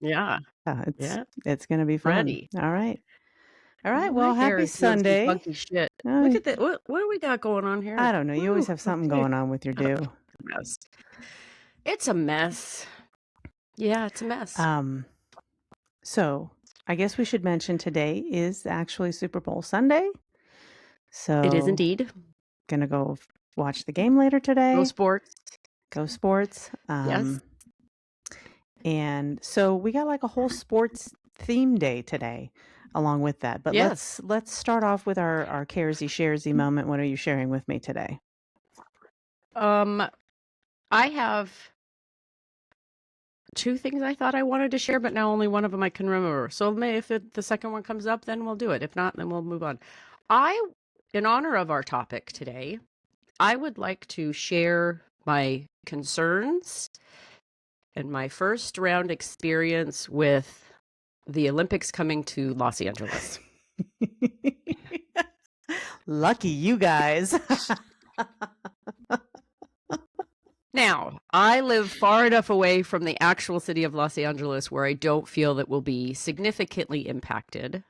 Yeah. It's Yeah. it's gonna be fun. Ready. All right. All Oh, right. my Well, hair happy is doing some Sunday. funky shit. Look I at that. What do we got going on I here? don't know. You always Whew, have something okay. going on with your do. It's a mess. It's a mess. Yeah, it's a mess. Um, so I guess we should mention today is actually Super Bowl Sunday. It is So indeed. gonna go watch the game later Go today. sports. Go sports. Yes. And so we got like a whole sports theme day today along with that. But Yes. let's start off with our caresy sharesy moment. What are you sharing with me today? I have two things I thought I wanted to share, but now only one of them I can remember. So if the second one comes up, then we'll do it. If not, then we'll move on. In honor of our topic today, I would like to share my concerns and my first round experience with the Olympics coming to Los Angeles. Lucky you guys. Now, I live far enough away from the actual city of Los Angeles where I don't feel that we'll be significantly impacted.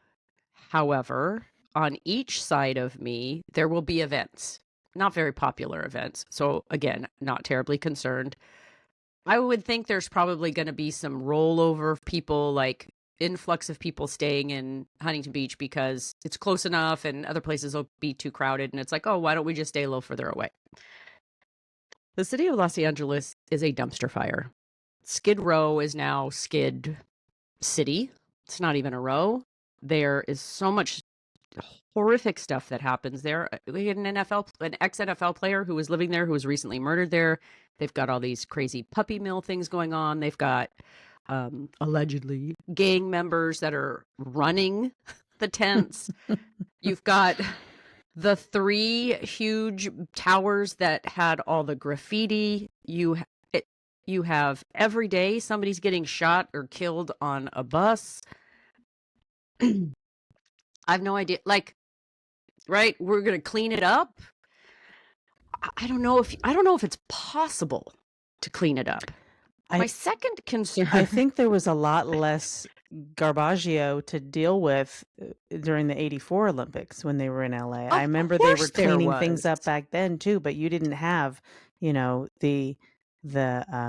However, on each side of me, there will be events, not very popular events. So again, not terribly concerned. I would think there's probably going to be some rollover of people, like influx of people staying in Huntington Beach because it's close enough and other places will be too crowded. And it's like, oh, why don't we just stay a little further away? The city of Los Angeles is a dumpster fire. Skid Row is now Skid City. It's not even a row. There is so much horrific stuff that happens there. We had an ex-NFL player who was living there who was recently murdered there. They've got all these crazy puppy mill things going on. They've got allegedly gang members that are running the tents. You've got the 3 huge towers that had all the graffiti. You have every day somebody's getting shot or killed on a bus. I have no idea. Like, right? We're going to clean it up. I don't know if it's possible to clean it up. My second concern. I think there was a lot less garbaggio to deal with during the 84 Olympics when they were in LA. I remember they were cleaning things up back then too, but you didn't have, the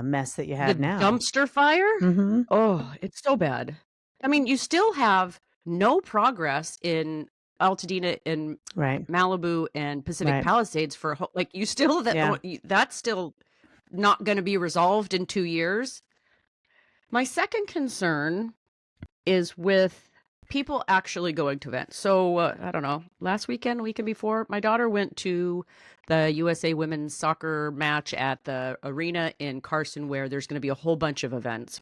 mess that you have now. The dumpster fire? Mm-hmm. Oh, it's so bad. I mean, you still have no progress in Altadena and Malibu and Pacific Palisades for like you still that's still not going to be resolved in 2 years. My second concern is with people actually going to events. So I don't know, last weekend before, my daughter went to the USA women's soccer match at the arena in Carson where there's going to be a whole bunch of events.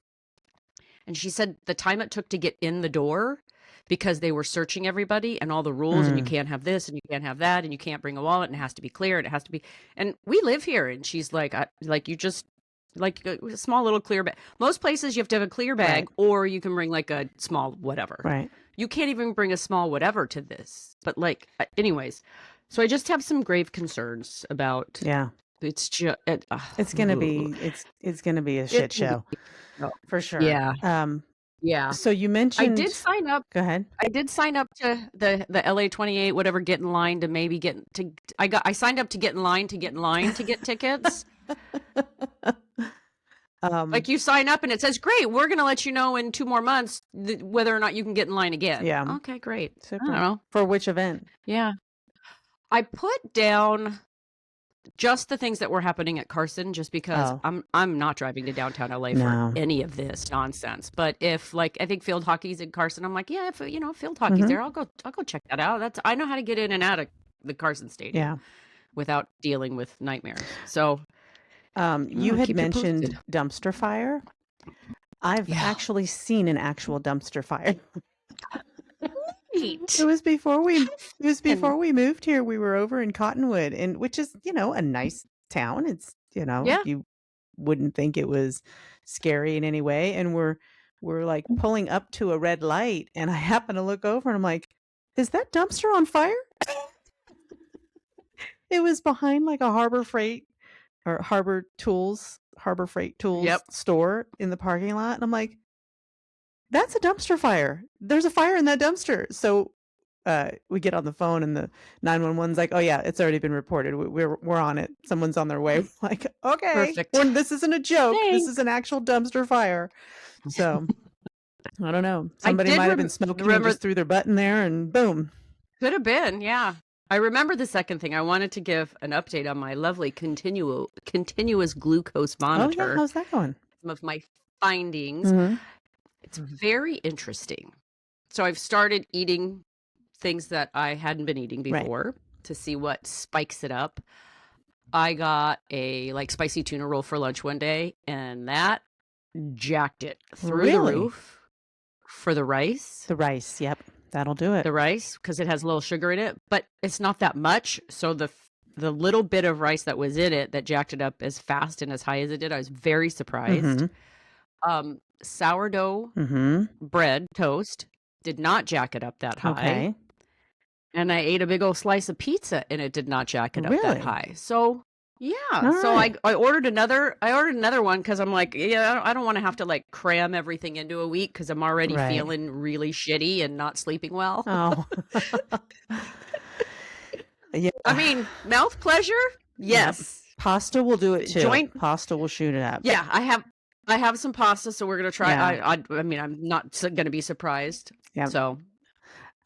And she said the time it took to get in the door because they were searching everybody and all the rules and you can't have this and you can't have that and you can't bring a wallet and it has to be clear and it has to be. And we live here. And she's like you just like a small little clear bag. Most places you have to have a clear bag or you can bring like a small whatever. Right. You can't even bring a small whatever to this. But like, anyways, so I just have some grave concerns about. Yeah. It's just it's gonna be a shit show for sure. Yeah. Yeah. So you mentioned I did sign up. Go ahead. I did sign up to the LA 28 whatever, get in line to maybe get to. I signed up to get in line to get tickets. Like you sign up and it says, great, we're going to let you know in 2 more months whether or not you can get in line again. Yeah. Okay, great. Super. I don't know. For which event? Yeah. I put down just the things that were happening at Carson just because I'm not driving to downtown LA for any of this nonsense. But if like, I think field hockey's in Carson, I'm like, yeah, if field hockey's there, I'll go check that out. I know how to get in and out of the Carson Stadium without dealing with nightmares. So you had mentioned dumpster fire. I've actually seen an actual dumpster fire. It was before we moved here. We were over in Cottonwood, and which is, a nice town. It's, you wouldn't think it was scary in any way. And we're like pulling up to a red light, and I happen to look over and I'm like, is that dumpster on fire? It was behind like a Harbor Freight Tools store in the parking lot. And I'm like, that's a dumpster fire. There's a fire in that dumpster. So we get on the phone and the 911's like, oh yeah, it's already been reported. We're on it. Someone's on their way. Like, okay, Perfect. this isn't a joke. Thanks. This is an actual dumpster fire. So I don't know. Somebody might have been smoking and just threw their butt in there and boom. Could have been, yeah. I remember the second thing. I wanted to give an update on my lovely continuous glucose monitor. Oh yeah, how's that going? Some of my findings. Mm-hmm. It's very interesting. So I've started eating things that I hadn't been eating before to see what spikes it up. I got a spicy tuna roll for lunch one day, and that jacked it through the roof for the rice. The rice, yep. That'll do it. The rice, because it has a little sugar in it, but it's not that much. So the little bit of rice that was in it that jacked it up as fast and as high as it did, I was very surprised. Mm-hmm. Sourdough bread toast did not jack it up that high. Okay. And I ate a big old slice of pizza and it did not jack it up that high. So yeah. So I ordered another one because I'm like, yeah, I don't want to have to cram everything into a week because I'm already feeling really shitty and not sleeping well. Oh. Yeah. I mean, mouth pleasure? Yes. Yep. Pasta will do it too. Pasta will shoot it up. Yeah, I have some pasta, so we're gonna try. Yeah. I mean, I'm not gonna be surprised. Yeah. So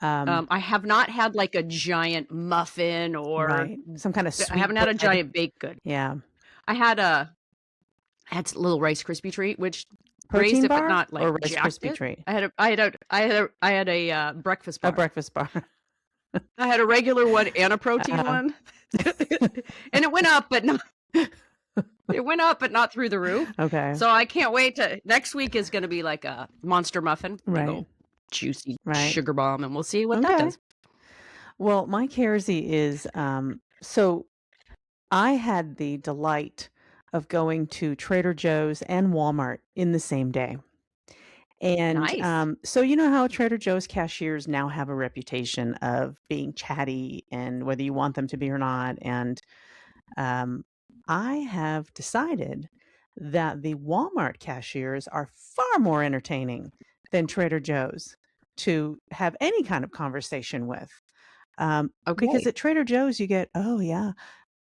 I have not had a giant muffin or some kind of sweet I haven't had a giant baked good. Yeah. I had a little Rice Krispie treat, which protein raised bar it, but not or Rice Krispie treat. I had a breakfast bar. A breakfast bar. I had a regular one and a protein one. And it went up, but not through the roof. Okay. So I can't wait next week is going to be like a monster muffin. Right. Juicy sugar bomb, and we'll see what that does. Well, my Kersey is so I had the delight of going to Trader Joe's and Walmart in the same day. And nice. So you know how Trader Joe's cashiers now have a reputation of being chatty and whether you want them to be or not. And I have decided that the Walmart cashiers are far more entertaining than Trader Joe's to have any kind of conversation with. Because at Trader Joe's you get, oh yeah,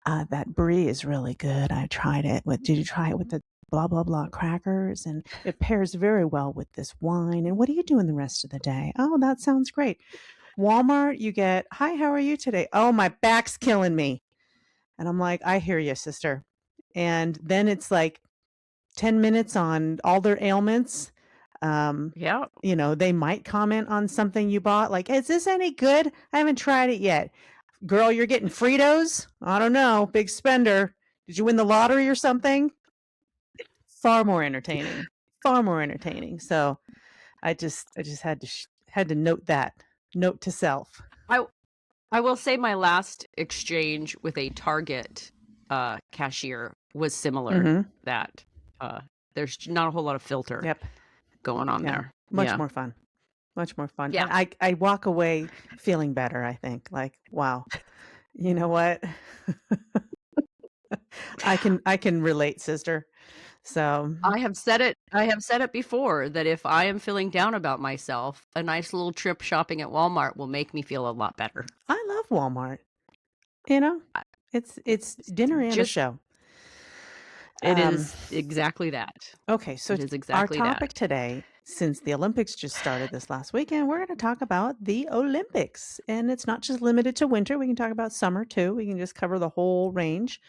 that brie is really good. I tried it. Did you try it with the blah, blah, blah crackers? And it pairs very well with this wine. And what are you doing the rest of the day? Oh, that sounds great. Walmart, you get, hi, how are you today? Oh, my back's killing me. And I'm like, I hear you, sister. And then it's 10 minutes on all their ailments. Yeah. You know, they might comment on something you bought. Like, is this any good? I haven't tried it yet. Girl, you're getting Fritos? I don't know. Big spender. Did you win the lottery or something? Far more entertaining. Far more entertaining. So I just had to note that. Note to self. I will say my last exchange with a Target cashier was similar. That there's not a whole lot of filter going on there. Much more fun. Much more fun. Yeah. And I walk away feeling better, I think. Like, wow. You know what? I can relate, sister. So I have said it before that if I am feeling down about myself, a nice little trip shopping at Walmart will make me feel a lot better. I love Walmart. You know, it's dinner and a show. It is exactly that. Okay, so our topic today, since the Olympics just started this last weekend, we're going to talk about the Olympics. And it's not just limited to winter. We can talk about summer too. We can just cover the whole range.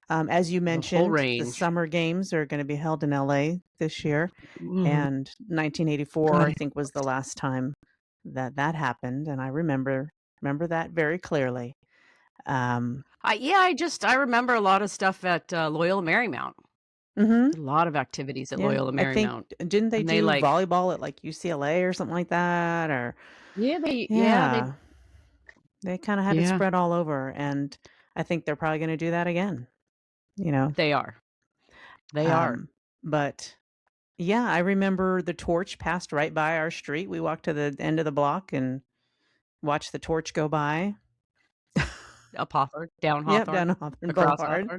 As you mentioned, the Summer Games are going to be held in LA this year. And 1984, I think, was the last time that happened. And I remember that very clearly. I remember a lot of stuff at Loyola Marymount. A lot of activities at Loyola Marymount. Didn't they do volleyball at UCLA or something like that? Or they kind of had to spread all over, and I think they're probably going to do that again. You know, they are. But yeah, I remember the torch passed right by our street. We walked to the end of the block and watched the torch go by. Up Hawthorne, down Hawthorne, down Hawthorne, across Hawthorne.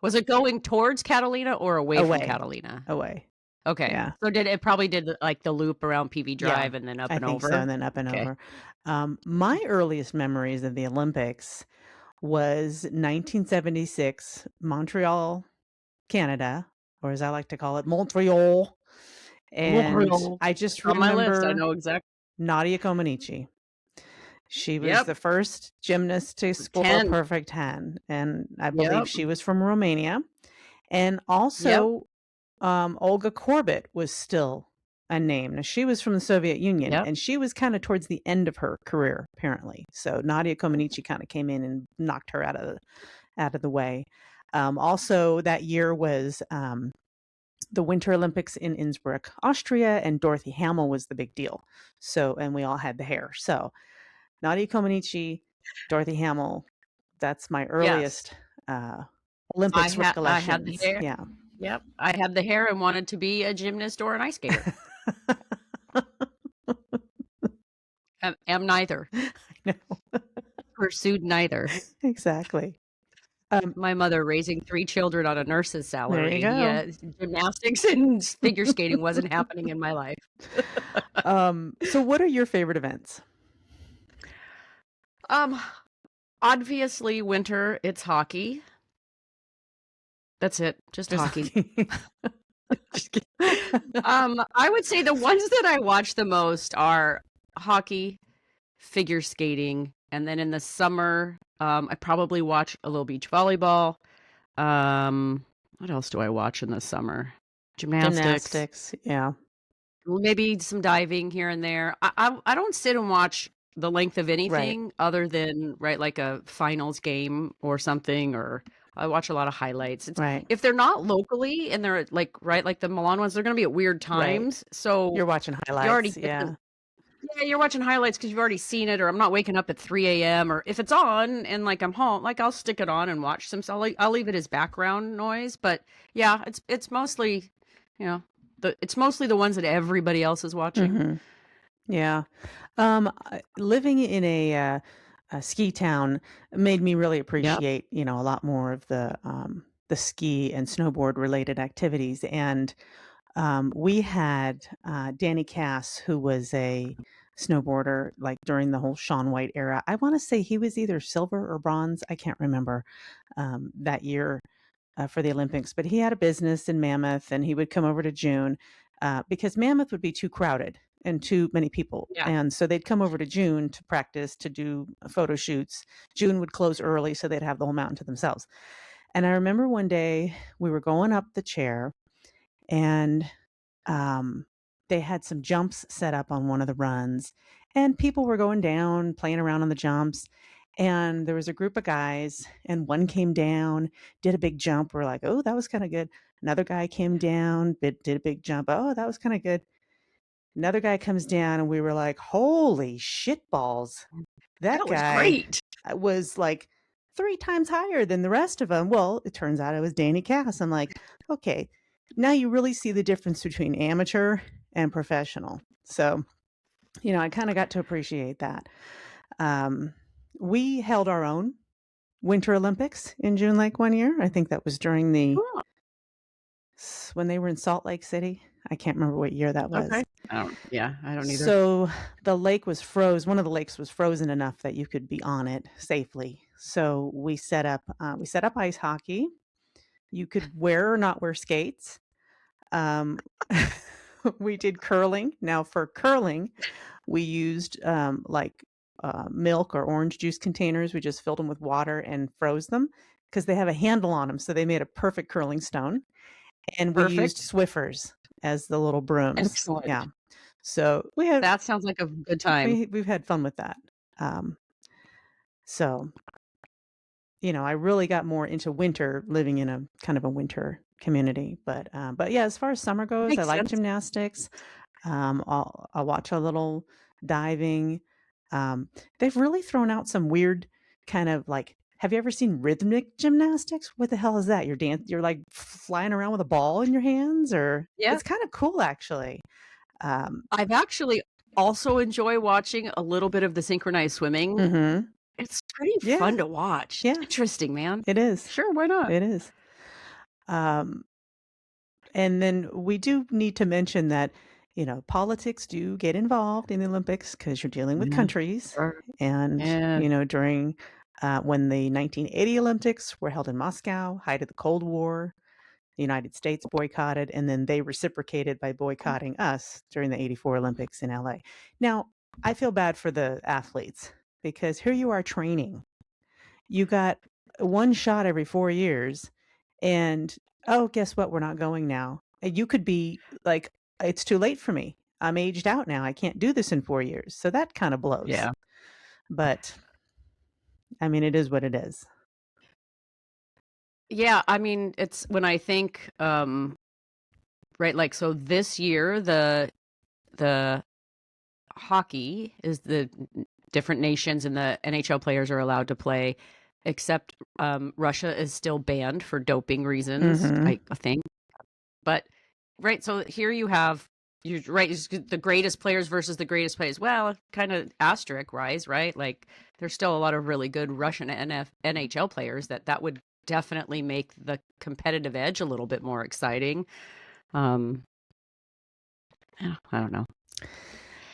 Was it going towards Catalina or away from Catalina? Away. Okay. Yeah. So it probably did like the loop around PV Yeah, Drive and then up I and think so, over? and then up and Okay. over. My earliest memories of the Olympics was 1976, Montreal, Canada, or as I like to call it, Montreal. And Montreal. I It's just on my list. I remember know exactly. Nadia Comaneci. She was Yep. the first gymnast to score a 10. perfect 10, and I believe Yep. she was from Romania. And Yep. also, Olga Korbut was still a name. Now, she was from the Soviet Union, Yep. and she was kind of towards the end of her career, apparently. So Nadia Comaneci kind of came in and knocked her out of the way. Also, that year was the Winter Olympics in Innsbruck, Austria, and Dorothy Hamill was the big deal. So, and we all had the hair. So, Nadia Comaneci, Dorothy Hamill. That's my Yes. earliest Olympics I had the recollections. hair. Yeah. Yep. I had the hair and wanted to be a gymnast or an ice skater. Am neither. I know. Pursued neither. Exactly. My mother raising 3 children on a nurse's There you salary. go. Yeah, gymnastics and figure skating wasn't happening in my life. So what are your favorite events? Obviously winter, it's hockey. That's it. Just hockey. Just kidding. I would say the ones that I watch the most are hockey, figure skating, and then in the summer, I probably watch a little beach volleyball. What else do I watch in the summer? Gymnastics. Yeah. Maybe some diving here and there. I don't sit and watch the length of Right. anything other than like a finals game or something, or I watch a lot of highlights. Right. If they're not locally and they're like the Milan ones, they're going to be at weird Right. times. So You're watching you already highlights. get Yeah. yeah, you're watching highlights because you've already seen it, or I'm not waking up at 3 a.m. or if it's on and like I'm home, like I'll stick it on and watch some. So I'll leave it as background noise. But yeah, it's mostly, you know, it's mostly the ones that everybody else is watching. Mhm. Yeah. Living in a ski town made me really Yep. appreciate, a lot more of the ski and snowboard related activities. And we had Danny Cass, who was a snowboarder like during the whole Shaun White era. I want to say he was either silver or bronze. I can't remember that year for the Olympics, but he had a business in Mammoth, and he would come over to June because Mammoth would be too crowded and too many people. Yeah. And so they'd come over to June to practice, to do photo shoots. June would close early, so they'd have the whole mountain to themselves. And I remember one day we were going up the chair, and they had some jumps set up on one of the runs, and people were going down, playing around on the jumps. And there was a group of guys, and one came down, did a big jump. We're like, oh, that was kind of good. Another guy came down, did a big jump. Oh, that was kind of good. Another guy comes down, and we were like, holy shit balls. That was guy great. was like 3 times higher than the rest of them. Well, it turns out it was Danny Cass. I'm like, okay, now you really see the difference between amateur and professional. So, I kind of got to appreciate that. We held our own Winter Olympics in June Lake one year. I think that was during when they were in Salt Lake City. I can't remember what year that was. Okay. I don't either. So the lake was froze. One of the lakes was frozen enough that you could be on it safely. So we set up ice hockey. You could wear or not wear skates. We did curling. Now for curling, we used milk or orange juice containers. We just filled them with water and froze them because they have a handle on them. So they made a perfect curling stone. And we used Swiffers as the little brooms. Excellent. Yeah. So that sounds like a good time. We've had fun with that. So, I really got more into winter living in a kind of a winter community. But yeah, as far as summer goes, Makes I like sense. gymnastics. I'll watch a little diving. They've really thrown out some weird kind of like, have you ever seen rhythmic gymnastics? What the hell is that? You're like flying around with a ball in your hands, or Yeah. It's kind of cool actually. I've actually also enjoy watching a little bit of the synchronized swimming. Mm-hmm. It's pretty fun to watch. Yeah. It's interesting, man. It is. Sure, why not? It is. And then we do need to mention that, politics do get involved in the Olympics because you're dealing with countries. And, during when the 1980 Olympics were held in Moscow, height of the Cold War, the United States boycotted, and then they reciprocated by boycotting us during the 84 Olympics in LA. Now, I feel bad for the athletes because here you are training. You got one shot every 4 years and, oh, guess what? We're not going now. You could be like, it's too late for me. I'm aged out now. I can't do this in 4 years. So that kind of blows. Yeah. But I mean, it is what it is. Yeah, I mean, it's when I think, right, like, so this year, the hockey is the different nations and the NHL players are allowed to play, except Russia is still banned for doping reasons, I think. But, right, so here you have, you're right, the greatest players versus the greatest players. Well, kind of asterisk rise, right? Like, there's still a lot of really good Russian NHL players that would definitely make the competitive edge a little bit more exciting. Yeah, I don't know.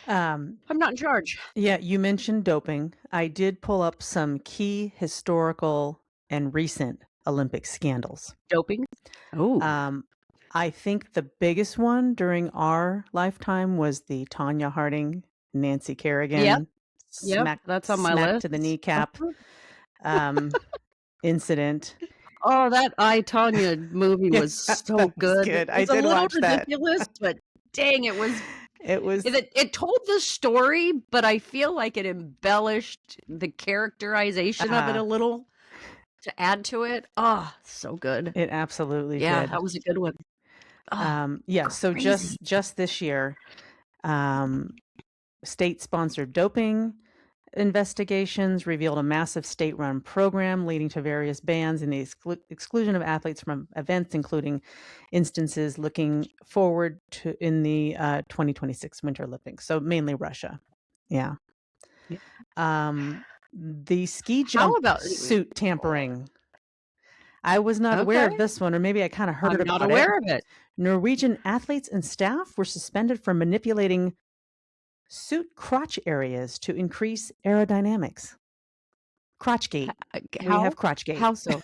I'm not in charge. Yeah, you mentioned doping. I did pull up some key historical and recent Olympic scandals. Doping? Oh. I think the biggest one during our lifetime was the Tonya Harding, Nancy Kerrigan Yep, that's on my list. to the kneecap incident. Oh, that I, Tonya movie was so good. Good. I did watch that. Ridiculous, but dang, it was. It told the story, but I feel like it embellished the characterization of it a little to add to it. Oh, so good. It absolutely did. That was a good one. So just this year, state-sponsored doping investigations revealed a massive state-run program leading to various bans and the exclusion of athletes from events, including instances looking forward to in the 2026 Winter Olympics. So mainly Russia. Yeah. The ski jump suit tampering. I was not aware of this one, or maybe I kind of heard about it. I'm not aware of it. Norwegian athletes and staff were suspended for manipulating suit crotch areas to increase aerodynamics. Crotchgate. We have crotchgate. How so?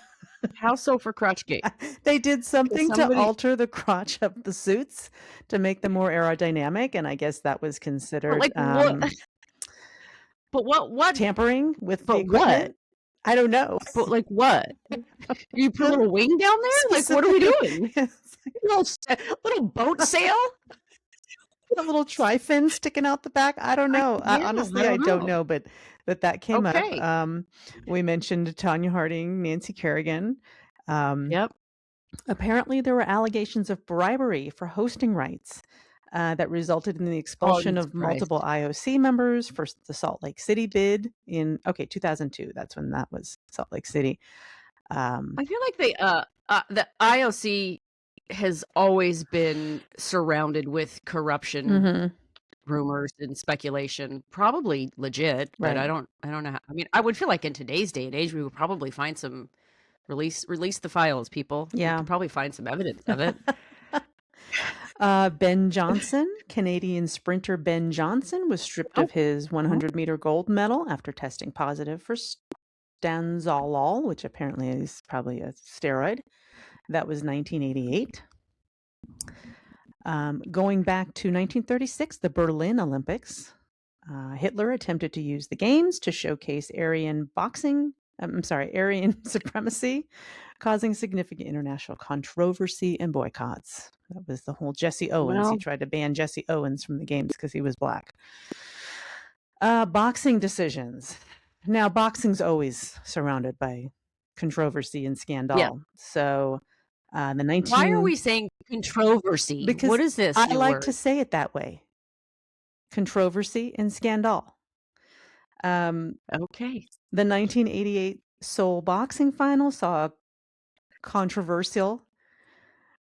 How so for crotchgate? They did something to alter the crotch of the suits to make them more aerodynamic, and I guess that was considered but what tampering with the equipment? I don't know. But like what? You put a little wing down there? Like what are we doing? little boat sail? A little tri-fin sticking out the back. I don't know. Honestly, I don't know, but that came up. We mentioned Tonya Harding, Nancy Kerrigan. Apparently, there were allegations of bribery for hosting rights that resulted in the expulsion of multiple IOC members for the Salt Lake City bid in 2002. That's when that was, Salt Lake City. I feel like the IOC has always been surrounded with corruption rumors and speculation, probably legit, but I don't know how, I mean, I would feel like in today's day and age we would probably find some release the files, people. Yeah, we could probably find some evidence of it. Ben Johnson, Canadian sprinter Ben Johnson, was stripped of his 100-meter gold medal after testing positive for stanzolol, which apparently is probably a steroid. That was 1988. Going back to 1936, the Berlin Olympics, Hitler attempted to use the games to showcase Aryan supremacy, causing significant international controversy and boycotts. That was the whole Jesse Owens. He tried to ban Jesse Owens from the games because he was black. Boxing decisions. Now, boxing's always surrounded by controversy and scandal. Yeah. So Why are we saying controversy? Because what is this? I like to say it that way. Controversy and scandal. Okay. The 1988 Seoul boxing final saw a controversial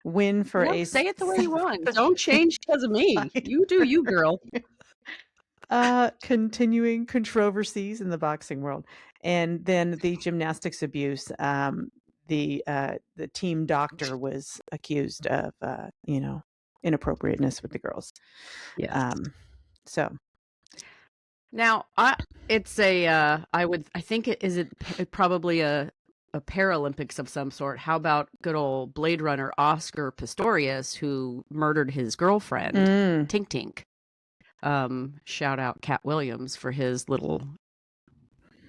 win for say it the way you want. Don't change because of me. You do you, girl. Continuing controversies in the boxing world. And then the gymnastics abuse. the team doctor was accused of inappropriateness with the girls. Yes. So now I think it is probably a Paralympics of some sort. How about good old Blade Runner Oscar Pistorius, who murdered his girlfriend, Tink Tink? Shout out Cat Williams for his little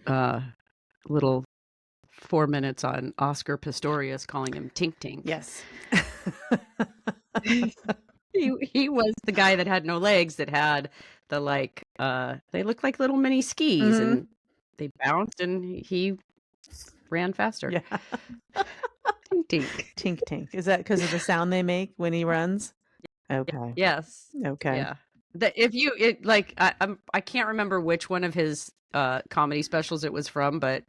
4 minutes on Oscar Pistorius calling him Tink Tink. Yes. He was the guy that had no legs, that had the they looked like little mini skis, and they bounced and he ran faster. Yeah. Tink Tink. Tink Tink. Is that because of the sound they make when he runs? Okay. Yes. Okay. Yeah. I can't remember which one of his comedy specials it was from, but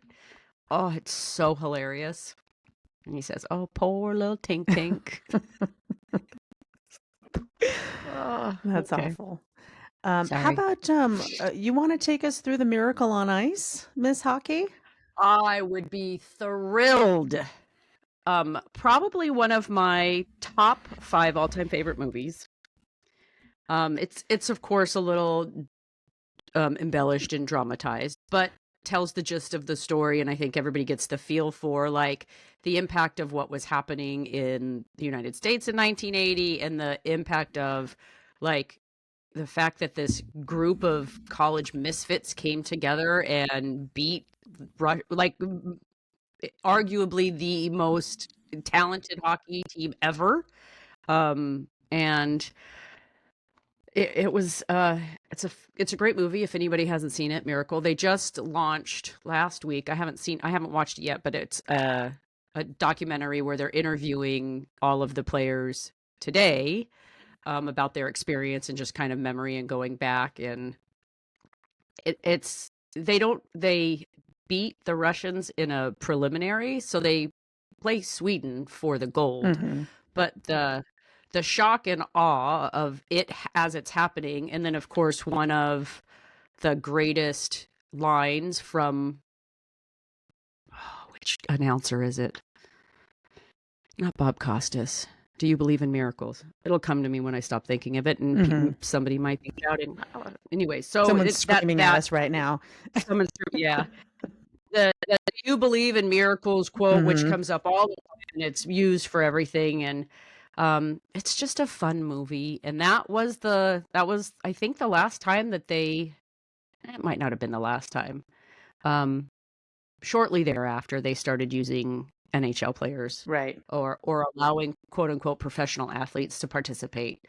it's so hilarious. And he says, "Oh, poor little Tink Tink." That's awful. How about you want to take us through the Miracle on Ice, Miss Hockey? I would be thrilled. Probably one of my top 5 all-time favorite movies. It's of course a little embellished and dramatized, but tells the gist of the story, and I think everybody gets the feel for the impact of what was happening in the United States in 1980, and the impact of the fact that this group of college misfits came together and beat arguably the most talented hockey team ever. And it was it's a great movie if anybody hasn't seen it. Miracle. They just launched last week. I haven't watched it yet, but it's a documentary where they're interviewing all of the players today about their experience and just kind of memory and going back. And they beat the Russians in a preliminary, so they play Sweden for the gold. But the shock and awe of it as it's happening, and then of course one of the greatest lines from which announcer is it? Not Bob Costas. Do you believe in miracles? It'll come to me when I stop thinking of it, and somebody might be shouting. Anyway, so someone's screaming at us right now. Someone's yeah. The "Do you believe in miracles" quote, which comes up all the time, and it's used for everything, and it's just a fun movie. And that was I think the last time that it might not have been the last time. Shortly thereafter, they started using NHL players, right, or allowing quote unquote professional athletes to participate.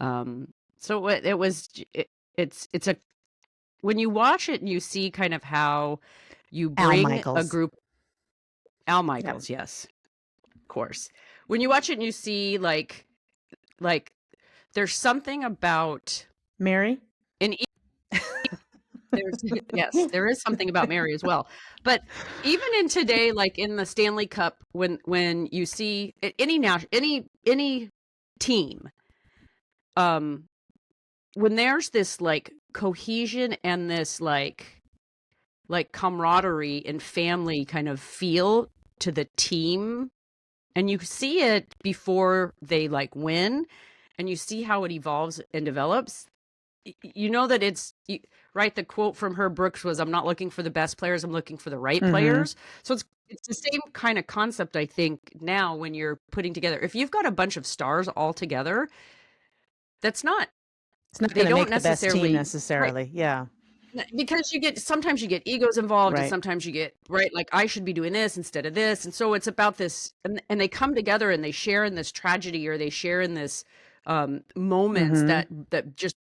So it's a when you watch it and you see kind of how you bring a group. Al Michaels, yes, of course. When you watch it and you see like there's something about Mary. Yes, there is something about Mary as well. But even in today, like in the Stanley Cup, when you see any team, when there's this cohesion and this like camaraderie and family kind of feel to the team, and you see it before they win, and you see how it evolves and develops, you know that it's right. The quote from Herb Brooks was, "I'm not looking for the best players, I'm looking for the right players." So it's the same kind of concept, I think, now when you're putting together. If you've got a bunch of stars all together, it's not going to make the best team necessarily. Right. Yeah. Because sometimes you get egos involved, and sometimes you get I should be doing this instead of this. And so it's about this, and they come together and they share in this tragedy, or they share in this moments that just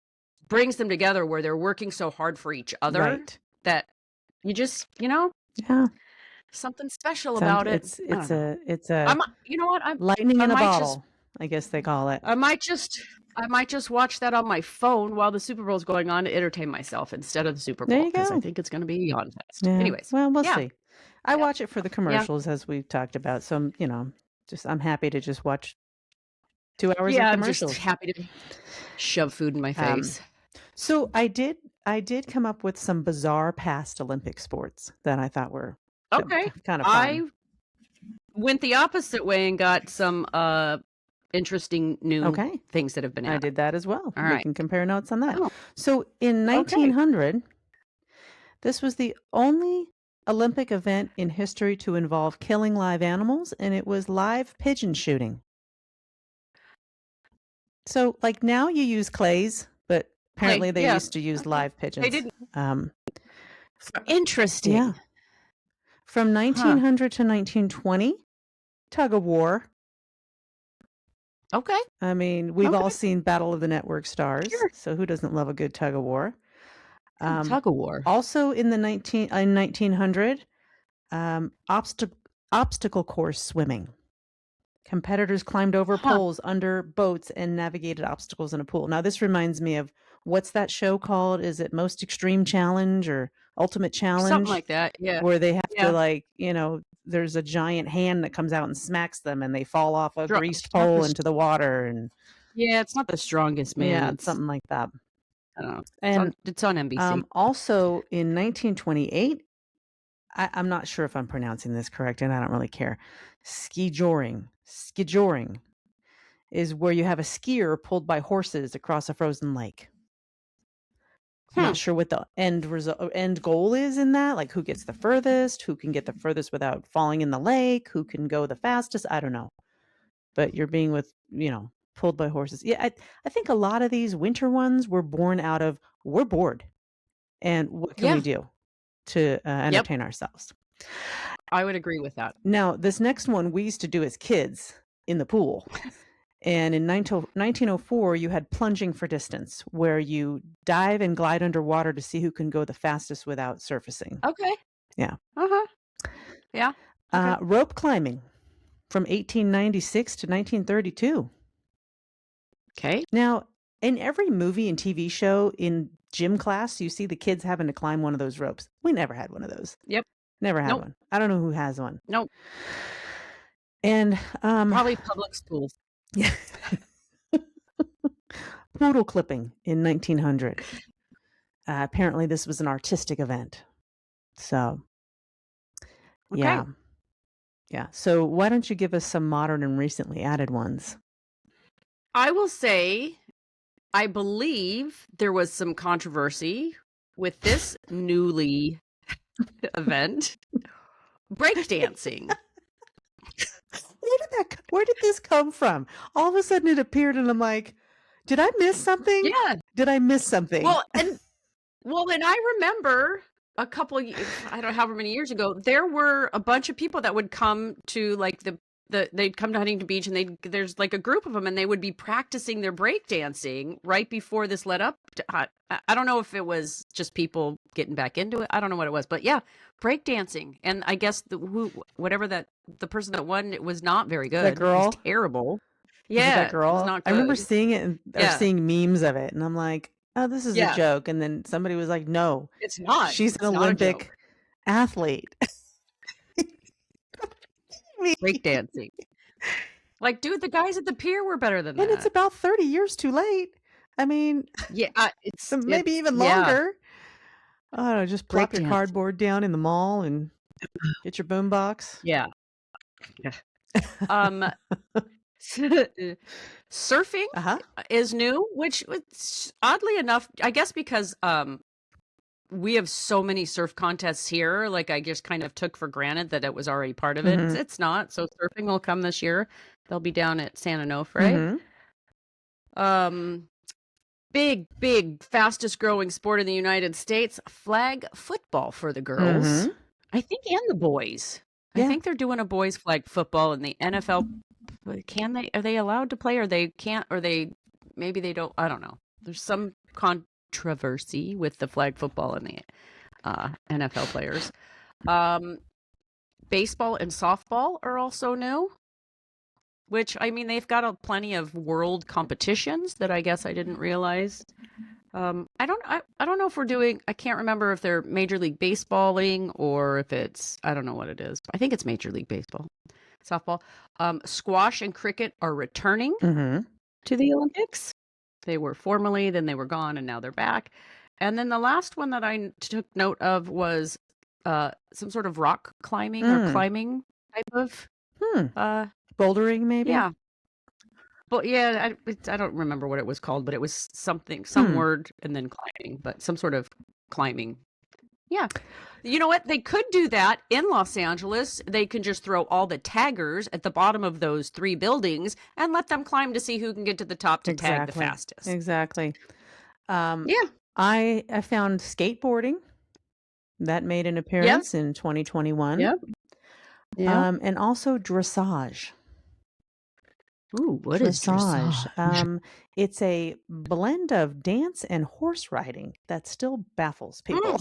brings them together, where they're working so hard for each other that you just, something special about it. It's a you know what? lightning in a bottle, I guess they call it. I might just watch that on my phone while the Super Bowl is going on to entertain myself instead of the Super Bowl, because I think it's going to be yawn fest. Yeah. Anyways, well, we'll see. I watch it for the commercials, as we've talked about. So I'm happy to just watch 2 hours of commercials. I'm just happy to shove food in my face. So I did come up with some bizarre past Olympic sports that I thought were kind of fun. went the opposite way and got some interesting new things that have been added. I did that as well. All we right. can compare notes on that. Oh. So in 1900, this was the only Olympic event in history to involve killing live animals, and it was live pigeon shooting. So, like, now you use clays, but apparently they used to use live pigeons. They didn't. Interesting. Yeah. From 1900 to 1920, tug of war. Okay. I mean, we've all seen Battle of the Network Stars, so who doesn't love a good tug of war? Tug of war. Also in 1900, obstacle course swimming. Competitors climbed over poles, under boats, and navigated obstacles in a pool. Now, this reminds me of, what's that show called? Is it Most Extreme Challenge or Ultimate Challenge? Something like that, yeah. Where they have to, like, there's a giant hand that comes out and smacks them, and they fall off a greased pole into the water. And yeah, it's not The Strongest Man. Yeah, it's something like that. I don't know. And it's on NBC. Also in 1928, I'm not sure if I'm pronouncing this correct, and I don't really care. Skijoring is where you have a skier pulled by horses across a frozen lake. I'm not sure what the end goal is in that, like who gets the furthest, who can get the furthest without falling in the lake, who can go the fastest. I don't know. But you're being pulled by horses. Yeah, I think a lot of these winter ones were born out of, we're bored, and what can we do to entertain ourselves? I would agree with that. Now, this next one we used to do as kids in the pool. And in 1904, you had plunging for distance, where you dive and glide underwater to see who can go the fastest without surfacing. Okay. Yeah. Yeah. Rope climbing from 1896 to 1932. Okay. Now, in every movie and TV show, in gym class, you see the kids having to climb one of those ropes. We never had one of those. Yep. Never had one. I don't know who has one. Nope. And probably public schools. Yeah. Poodle clipping in 1900. Apparently this was an artistic event. So, yeah. So why don't you give us some modern and recently added ones? I will say, I believe there was some controversy with this newly event, breakdancing. Where did this come from? All of a sudden it appeared, and I'm like, did I miss something? Yeah. Did I miss something? Well, and I remember a couple of, I don't know however many years ago, there were a bunch of people that would come to like they'd come to Huntington Beach, and there's like a group of them, and they would be practicing their breakdancing right before this led up to, I don't know if it was just people getting back into it. I don't know what it was, but yeah, breakdancing. And I guess the person that won, it was not very good. That girl? It was terrible. Yeah. That girl? It was not good. I remember seeing it or seeing memes of it, and I'm like, oh, this is a joke. And then somebody was like, no, it's not. She's an Olympic athlete. Breakdancing. Like, dude, the guys at the pier were better than that. And it's about 30 years too late. I mean, yeah, it's maybe even longer. I don't know, just plop your cardboard down in the mall and get your boombox. Yeah. Surfing is new, which oddly enough, I guess because we have so many surf contests here, like I just kind of took for granted that it was already part of it. It's not. So surfing will come this year. They'll be down at San Onofre. Big, fastest growing sport in the United States, flag football for the girls. I think, and the boys. I think they're doing a boys flag football in the NFL. Are they allowed to play, or they can't, or maybe they don't, I don't know. There's some controversy with the flag football and the NFL players. Baseball and softball are also new, which, I mean, they've got plenty of world competitions that I guess I didn't realize. I don't know if we're doing, I can't remember if they're Major League Baseballing or if it's, I don't know what it is. I think it's Major League Baseball. Softball. Squash and cricket are returning to the Olympics. They were formerly, then they were gone, and now they're back. And then the last one that I took note of was some sort of rock climbing or climbing type of Bouldering, maybe? Yeah. But yeah, I don't remember what it was called, but it was something, some word, and then climbing, but some sort of climbing. Yeah. You know what? They could do that in Los Angeles. They can just throw all the taggers at the bottom of those 3 buildings and let them climb to see who can get to the top to tag the fastest. Exactly. Yeah. I found skateboarding. That made an appearance in 2021. Yep. Yeah. And also dressage. Ooh, what is dressage? It's a blend of dance and horse riding that still baffles people.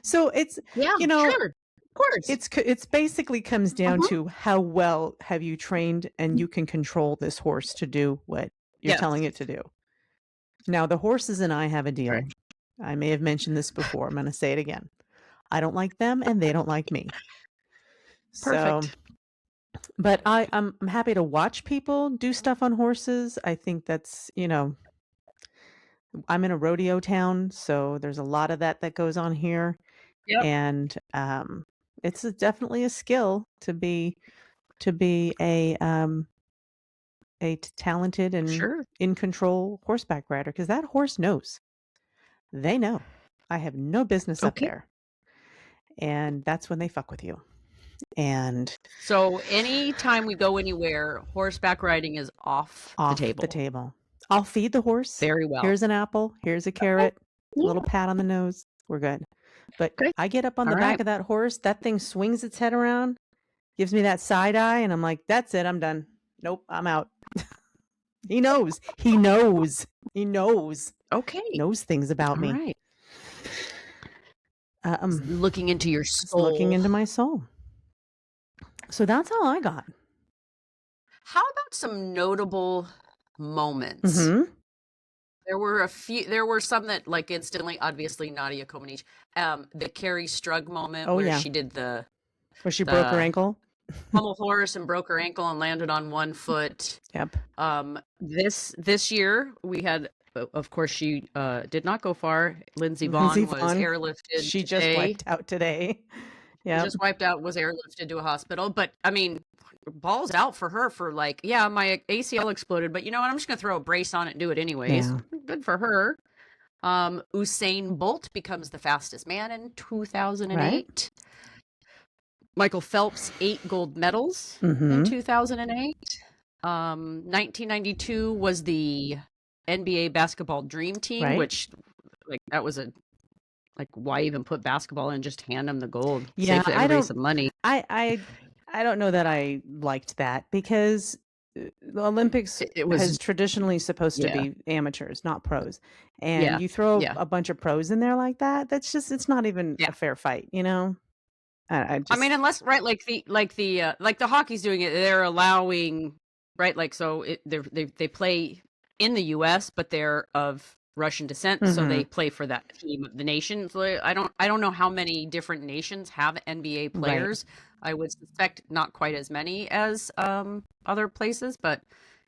So it's, sure. Of course. It's basically comes down to how well have you trained and you can control this horse to do what you're telling it to do. Now, the horses and I have a deal. Right. I may have mentioned this before. I'm going to say it again. I don't like them and they don't like me. Perfect. So, but I'm happy to watch people do stuff on horses. I think that's, I'm in a rodeo town, so there's a lot of that goes on here. Yep. And it's definitely a skill to be a talented and in control horseback rider, because that horse knows. They know. I have no business up there. And that's when they fuck with you. And so anytime we go anywhere, horseback riding is off the table. I'll feed the horse. Very well. Here's an apple. Here's a carrot. A little pat on the nose. We're good. But I get up on the back of that horse. That thing swings its head around, gives me that side eye, and I'm like, that's it. I'm done. Nope, I'm out. He knows. He knows. He knows. Okay. Knows things about me. Right. Looking into your soul. Looking into my soul. So that's all I got. How about some notable moments? Mm-hmm. There were some that like instantly, obviously Nadia Comaneci, the Carrie Strug moment where she did where she broke her ankle. Pummel horse and broke her ankle and landed on one foot. Yep. This year we had, of course, she did not go far. Lindsey Vonn was airlifted. She just wiped out today. Yeah. Just wiped out, was airlifted to a hospital. But I mean, balls out for her for like, yeah, my ACL exploded, but you know what? I'm just going to throw a brace on it and do it anyways. Yeah. Good for her. Usain Bolt becomes the fastest man in 2008. Right. Michael Phelps, 8 gold medals in 2008. 1992 was the NBA basketball dream team, which like that was why even put basketball in? Just hand them the gold. Yeah, save everybody some money. I don't know that I liked that, because the Olympics was traditionally supposed to be amateurs, not pros. And you throw a bunch of pros in there like that, that's just, it's not even a fair fight, I mean, unless like the hockey's doing it, they're allowing so they play in the U.S., but they're of Russian descent, so they play for that team of the nation. So I don't know how many different nations have NBA players. Right. I would suspect not quite as many as other places, but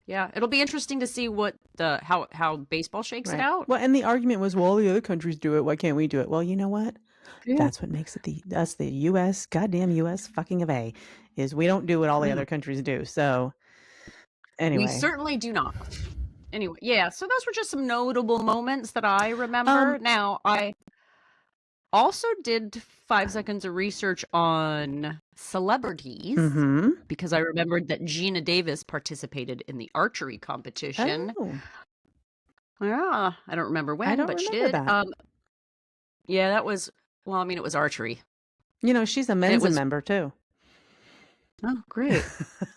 yeah, it'll be interesting to see what how baseball shakes it out. Well, and the argument was, well, the other countries do it, why can't we do it? Well, you know what? Yeah. That's what makes it the U.S. goddamn U.S. fucking of A, is we don't do what all the other countries do. So anyway, we certainly do not. Anyway, yeah. So those were just some notable moments that I remember. Now I also did 5 seconds of research on celebrities because I remembered that Gina Davis participated in the archery competition. Oh. Yeah, I don't remember when, but she did. That. Yeah, that was. Well, I mean, it was archery. She's a Mensa member too. Oh, great.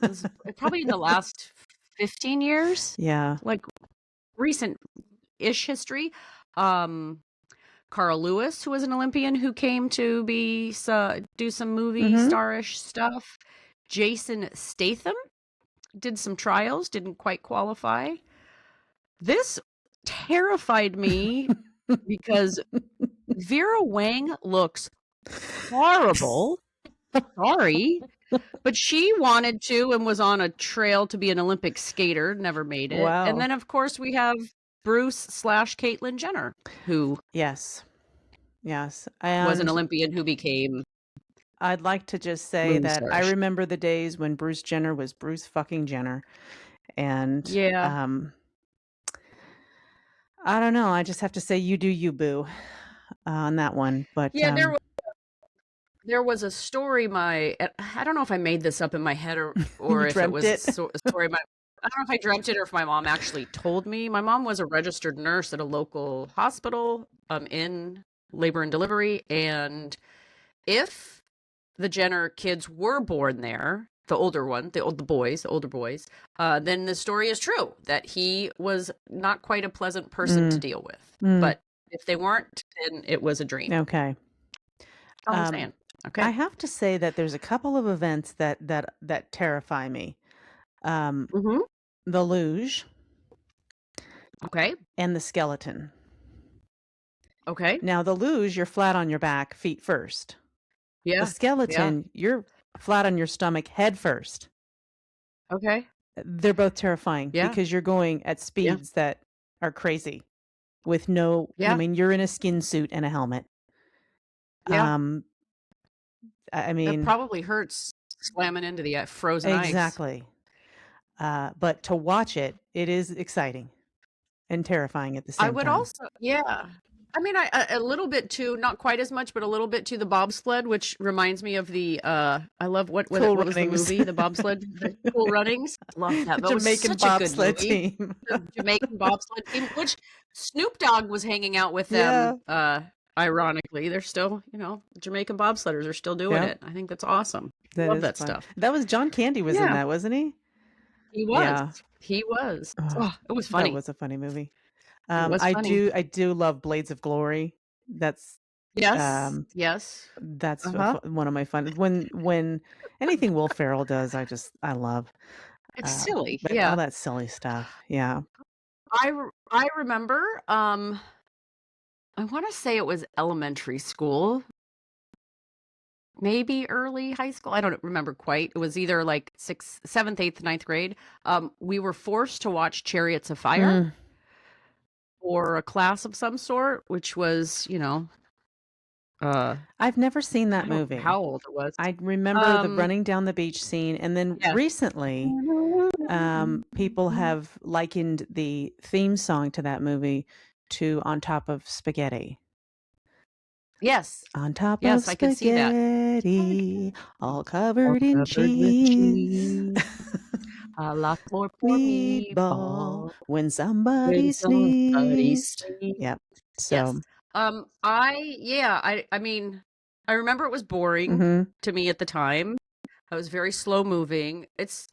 It was probably in the last 15 years. Yeah. Like recent-ish history. Carl Lewis, who was an Olympian who came to do some movie starish stuff. Jason Statham did some trials, didn't quite qualify. This terrified me because Vera Wang looks horrible. Sorry. But she wanted to and was on a trail to be an Olympic skater, never made it. Wow. And then, of course, we have Bruce/Caitlyn Jenner, who yes, was an Olympian who became I'd like to just say that I losers. remember the days when Bruce Jenner was Bruce fucking Jenner, and, Yeah. I don't know, I just have to say you do you, boo, on that one, but, Yeah, there was a story I don't know if I made this up in my head or you if it dreamt was it. a story I don't know if I dreamt it or if my mom actually told me. My mom was a registered nurse at a local hospital in labor and delivery, and if the Jenner kids were born there, the older one, the older boys, then the story is true that he was not quite a pleasant person to Mm, deal with. mm, But if they weren't, then it was a dream. okay. That's all I'm Um, saying. I Okay. have to say that there's a couple of events that terrify me. Um, Mm-hmm. the luge Okay. and the skeleton. Okay. Now, the luge, you're flat on your back, feet first. The Yeah. Yeah. skeleton, you're flat on your stomach, head first. Okay. They're both terrifying Yeah. because you're going at Yeah. speeds that are crazy with no, I Yeah. mean, you're in a skin suit and a helmet. Yeah. Um, I It mean, probably hurts slamming into the frozen ice. exactly. But to watch it, it is exciting and terrifying at the I same would time. also, yeah. I mean, a little bit too, not quite as much, but a little bit to the bobsled, which reminds me of the I love Cool what was the Runnings. movie, the bobsled, the Cool Runnings. Love that. The That was Jamaican such a good bobsled movie. team. The Jamaican bobsled team, which Snoop Dogg was hanging out with Yeah. them. Ironically, they're still, Jamaican bobsledders are still doing Yep. it. I think that's awesome. That Love is that fun. stuff. That was John Candy was in Yeah, that, wasn't he? he was. Yeah. He was. Oh, Oh, it was that funny. was a funny movie. It was funny. I do love Blades of Glory. That's Yes. um Yes. that's Uh-huh. one of my fun when anything Will Ferrell does, I love. It's silly. But all Yeah. that silly stuff. Yeah. I remember, I wanna say it was elementary school, maybe early high school, I don't remember quite. It was either, like, 6th, 7th, 8th, ninth grade. We were forced to watch Chariots of Fire Mm. or a class of some sort, which was, uh, I've never seen that I don't know movie. how old it was. I remember the Um, running down the beach scene, and then yeah. recently, people have likened the theme song to that movie to "On Top of Spaghetti." Yes. On top of Yes, I can see that. spaghetti, all All covered in covered with cheese. cheese, a lot more for Meatball meatball. when When somebody somebody sneezed. sneezes. Yep. Yes. So, I mean, I remember it was boring mhm, to me at the time. I was very slow moving. It's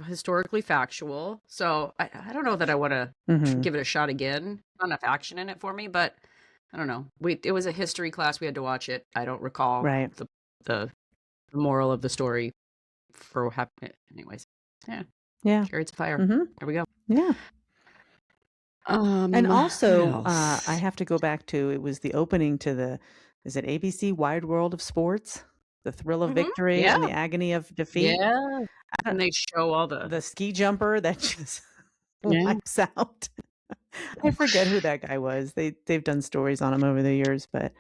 historically factual, so I don't know that I want to mhm, give it a shot again. Not enough action in it for me, but I don't know. It was a history class. We had to watch it. I don't recall right. the moral of the story for what happened. Anyways, yeah, Yeah. Chariots of Fire. Mhm. There we go. Yeah. And What also, I else? have to go back to it was the opening to the is it ABC Wide World of Sports? The thrill of Hmm. victory Yeah, and the agony of defeat. yeah. I don't And they show all the the ski jumper that just yeah. wipes out. I forget who that guy was. They've done stories on him over the years, but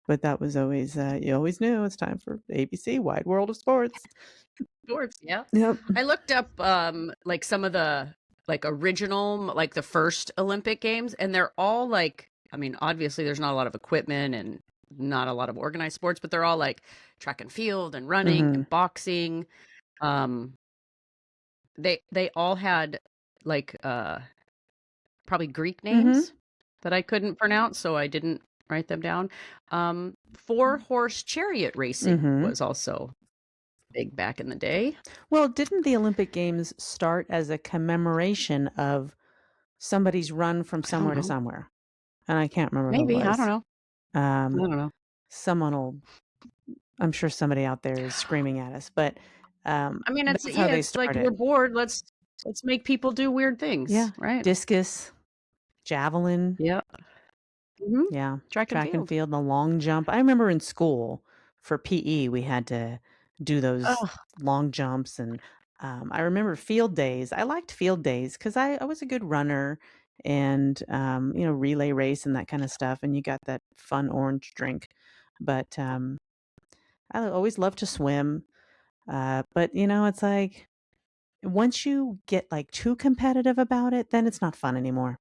that was always, you always knew it's time for ABC Wide World of Sports. Sports, yeah. Yep. I looked up like some of the like original like the first Olympic games, and they're all like, I mean, obviously there's not a lot of equipment and not a lot of organized sports, but they're all like track and field and running Mhm. and boxing. Um they all had like probably Greek Mhm. names that I couldn't pronounce, so I didn't write them down. Four-horse chariot racing Mhm. was also big back in the day. Well, didn't the Olympic Games start as a commemoration of somebody's run from I don't somewhere to know. somewhere? And I can't remember who it Maybe, I don't was. know. I Um, don't know. someone will I'm sure somebody out there is screaming at us, but, I mean, that's how they it's like we're started. bored. Let's make people do weird Yeah. things, right? Discus, javelin, Yeah. Mhm. yeah, Track and track and field. field, the long jump. I remember in school for PE, we had to do those Oh, long jumps, and, I remember field days. I liked field days 'cause I was a good runner and, relay race and that kinda stuff, and you got that fun orange drink. But, I always loved to swim. But it's like once you get like too competitive about it, then it's not fun anymore.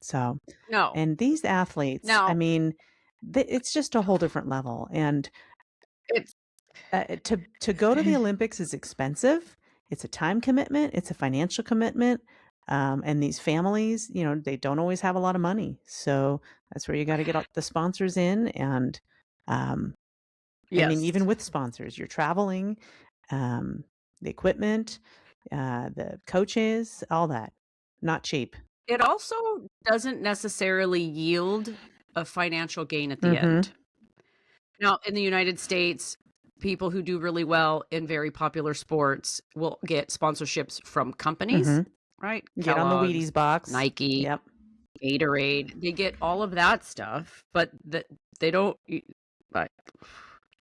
So, No. and these athletes, I Now, mean, it's just a whole different level. And it's to go to the Olympics is expensive. It's a time commitment. It's a financial commitment. And these families, they don't always have a lot of money. So that's where you got to get the sponsors in. And I mean, even yes. with sponsors, you're traveling, the equipment, the coaches, all that. Not cheap. It also doesn't necessarily yield a financial gain at the Mm-hmm. end. Now, in the United States, people who do really well in very popular sports will get sponsorships from companies, Mm-hmm. right? Get on the Kellogg's, Wheaties box. Nike, Yep. Gatorade. They get all of that stuff, but they don't. But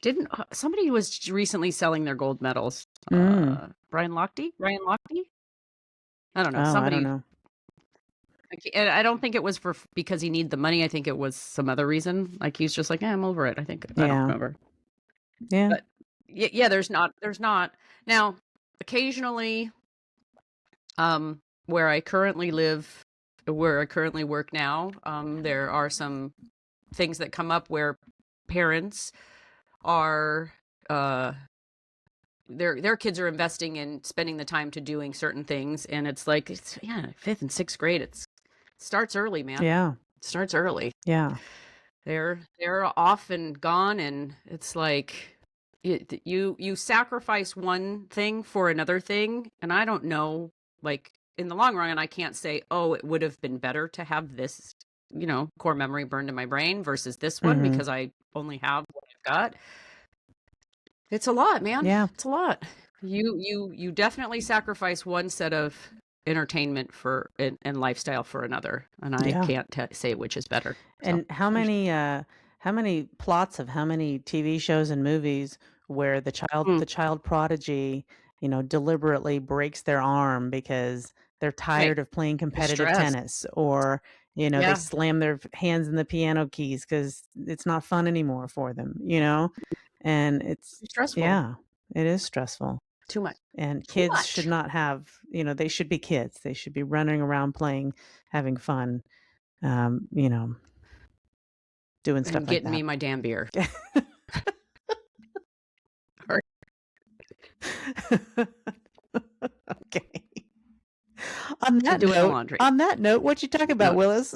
didn't somebody was recently selling their gold medals? Ryan Lochte? I don't know. Oh, I don't Somebody. know. And I don't think it was because he needed the money. I think it was some other reason. Like he's just like, I'm over it. I think I don't remember. Yeah. But yeah, there's not now. Occasionally, where I currently live, where I currently work now, there are some things that come up where parents are their kids are investing in spending the time to doing certain things, and it's like fifth and sixth grade. It starts early, man. Yeah. It starts early. Yeah. They're off and gone, and it's like you sacrifice one thing for another thing, and I don't know, like in the long run, I can't say, oh, it would have been better to have this, core memory burned in my brain versus this one Mm-hmm. because I only have what I've got. It's a lot, man. Yeah. It's a lot. You definitely sacrifice one set of entertainment and lifestyle for another, and I can't say which is better. And how many plots of how many TV shows and movies where the child prodigy, deliberately breaks their arm because they're tired of playing competitive tennis, or they slam their hands in the piano keys because it's not fun anymore for them, and it's stressful. Yeah, it is stressful. Too much. And kids should not have, they should be kids. They should be running around playing, having fun, doing stuff And like getting me my damn beer. Okay. On that note, what you talking about, Willis?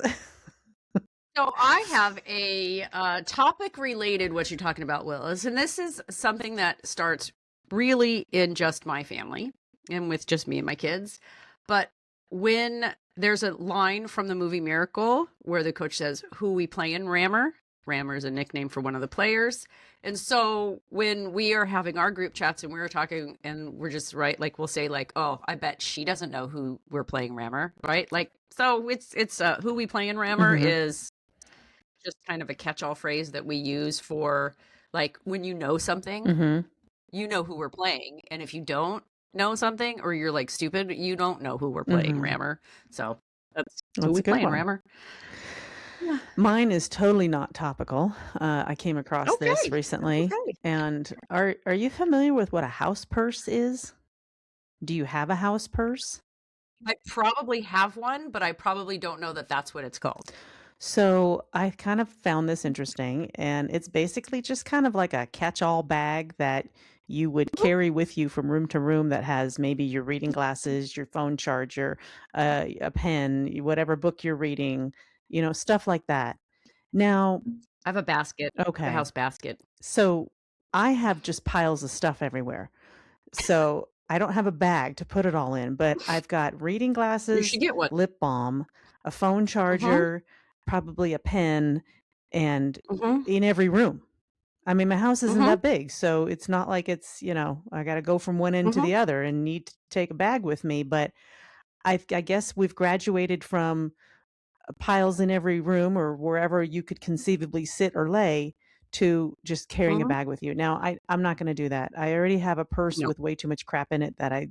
So I have a topic related what you're talking about, Willis, and this is something that starts really in just my family and with just me and my kids. But when there's a line from the movie Miracle where the coach says, "Who we playing, Rammer?" Rammer is a nickname for one of the players. And so when we are having our group chats and we're talking and we're just like, we'll say like, "Oh, I bet she doesn't know who we're playing, Rammer," right? Like, so it's who we playing, Rammer is just kind of a catch-all phrase that we use for like when you know something, you know who we're playing, and if you don't know something or you're like stupid, you don't know who we're playing, Rammer. So that's who we playing, Rammer. Yeah. Mine is totally not topical. I came across this recently. And are you familiar with what a house purse is? Do you have a house purse? I probably have one, but I probably don't know that that's what it's called. So I kind of found this interesting, and it's basically just kind of like a catch-all bag that you would carry with you from room to room that has maybe your reading glasses, your phone charger, a pen, whatever book you're reading, stuff like that. Now, I have a basket. Okay. A house basket. So I have just piles of stuff everywhere. So I don't have a bag to put it all in, but I've got reading glasses, you should get one. Lip balm, a phone charger, probably a pen, and in every room. I mean, my house isn't that big, so it's not like it's, I got to go from one end to the other and need to take a bag with me. But I guess we've graduated from piles in every room or wherever you could conceivably sit or lay to just carrying a bag with you. Now, I'm not going to do that. I already have a purse with way too much crap in it that I,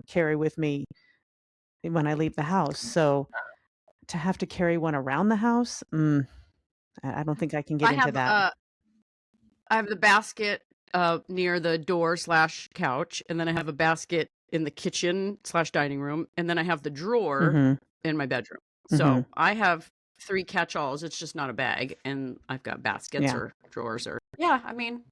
carry with me when I leave the house. So to have to carry one around the house, I don't think I can get into that. I have the basket near the door / couch, and then I have a basket in the kitchen / dining room, and then I have the drawer in my bedroom. So I have 3 catch-alls. It's just not a bag, and I've got baskets or drawers or I mean,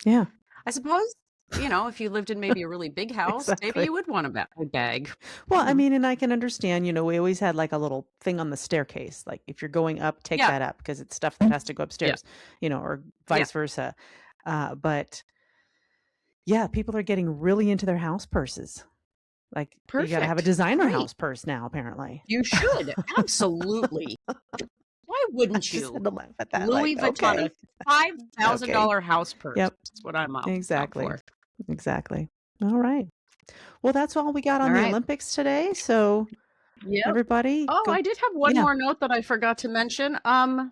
I suppose, if you lived in maybe a really big house, maybe you would want a bag. Well, I mean, and I can understand, we always had like a little thing on the staircase. Like if you're going up, take that up because it's stuff that has to go upstairs, or vice versa. But yeah, people are getting really into their house purses. Like you got to have a designer house purse now, apparently. You should. Absolutely. Why wouldn't you? I just had to laugh at that. Louis Vuitton, a $5,000 house purse. Yep. That's what I'm out Exactly. for. Exactly. All right. Well, that's all we got on the Olympics today. So everybody. Oh, I did have one more note that I forgot to mention. The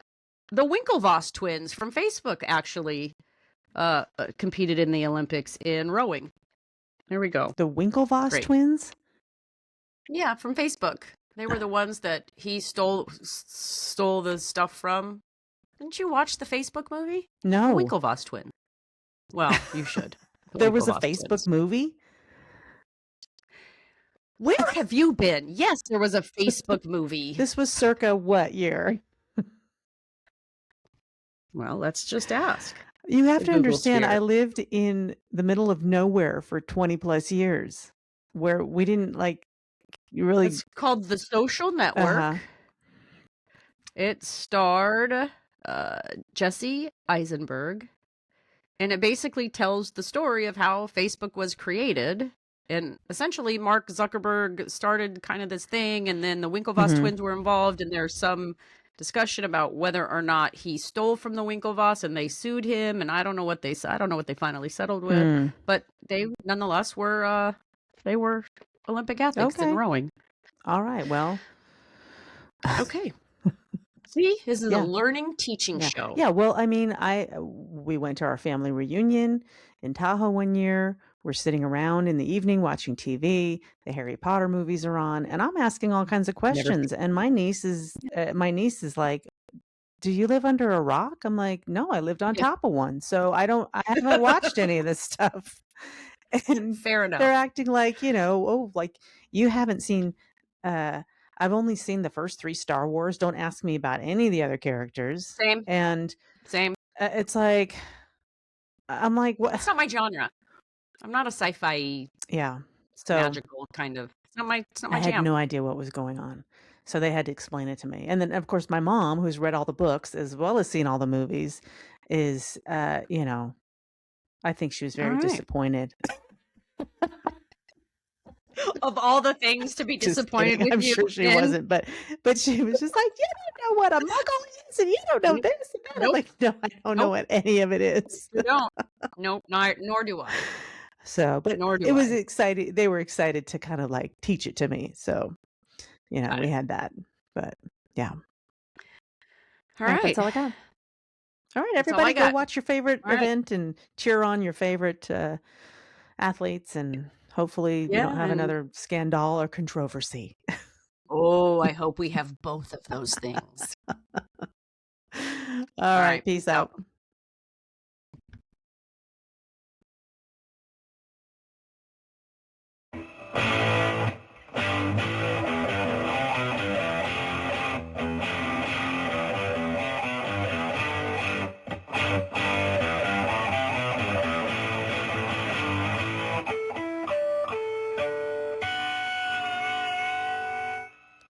Winklevoss twins from Facebook actually competed in the Olympics in rowing. There we go. The Winklevoss twins? Yeah, from Facebook. They were the ones that he stole the stuff from. Didn't you watch the Facebook movie? No. The Winklevoss twin. Well, you should. There was a Facebook movie? Where have you been? Yes, there was a Facebook movie. This was circa what year? Well, let's just ask. You have to understand, I lived in the middle of nowhere for 20 plus years where we didn't really. It's called The Social Network. It starred Jesse Eisenberg, and it basically tells the story of how Facebook was created. And essentially, Mark Zuckerberg started kind of this thing, and then the Winklevoss twins were involved, and there's some discussion about whether or not he stole from the Winklevoss, and they sued him, and I don't know what they finally settled with, but they nonetheless were they were Olympic athletes in rowing. All right, well, okay. See, this is a learning teaching show. Yeah, well, I mean, we went to our family reunion in Tahoe one year. We're sitting around in the evening watching TV. The Harry Potter movies are on, and I'm asking all kinds of questions. And my niece is like, "Do you live under a rock?" I'm like, "No, I lived on top of one, so I haven't watched any of this stuff." And fair enough. They're acting like, like you haven't seen. I've only seen the first 3 Star Wars. Don't ask me about any of the other characters. Same. And same. It's like, I'm like, what? It's not my genre. I'm not a sci-fi. Yeah. So magical kind of. It's not my jam. I had no idea what was going on. So they had to explain it to me. And then of course my mom, who's read all the books as well as seen all the movies, is I think she was very disappointed. Of all the things to be disappointed with, I'm sure she wasn't, but she was just like, "You don't know what a muggle is, and you don't know this and that." I'm like, "No, I don't know what any of it is." You don't. Nope, nor do I. So, but it was exciting. They were excited to kind of like teach it to me. So, we had that. But yeah. All right. That's all I got. All right, everybody, go watch your favorite event and cheer on your favorite athletes, and hopefully we don't have another scandal or controversy. Oh, I hope we have both of those things. All right, peace out.